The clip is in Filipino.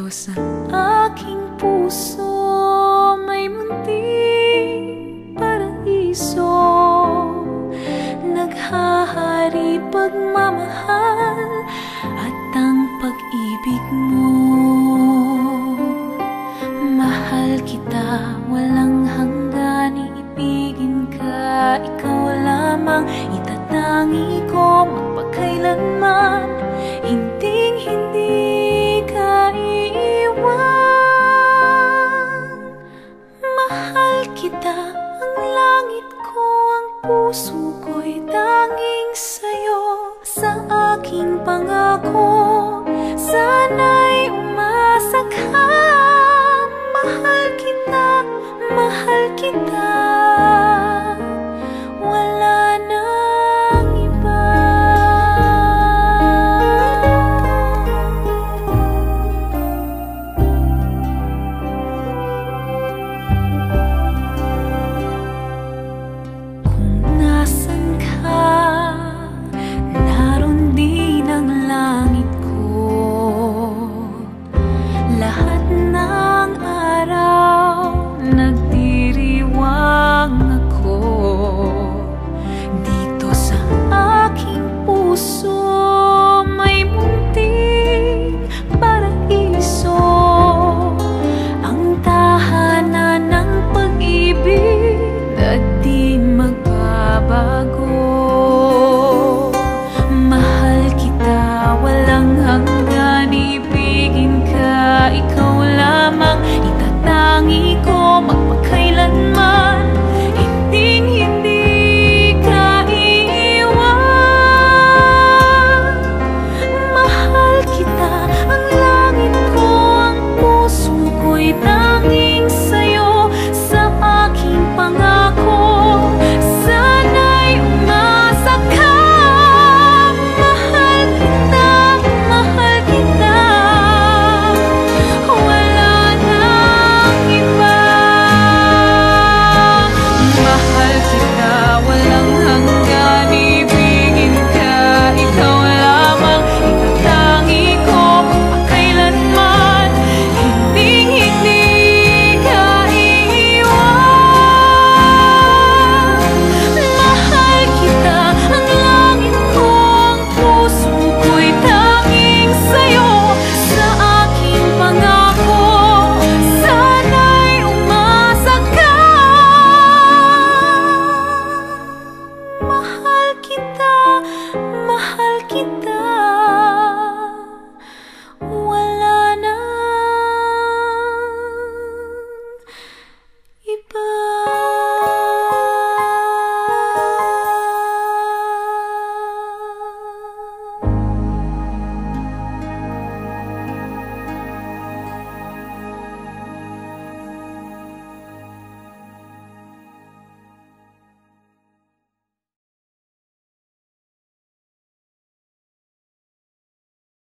sa aking puso may munting paraiso, naghahari pagmamahal at ang pag-ibig mo. Mahal kita, walang hanggan, iibigin ka, ikaw lamang itatangi ko magpakailanman, hinding-hindi ka iiwan. Mahal kita, ang langit ko, ang puso ko'y tanging sa'yo. Sa aking pangako, sana'y umasa ka. Mahal kita, mahal kita, wala nang iba. Kung nasan ka, naroon din ang langit ko. Lahat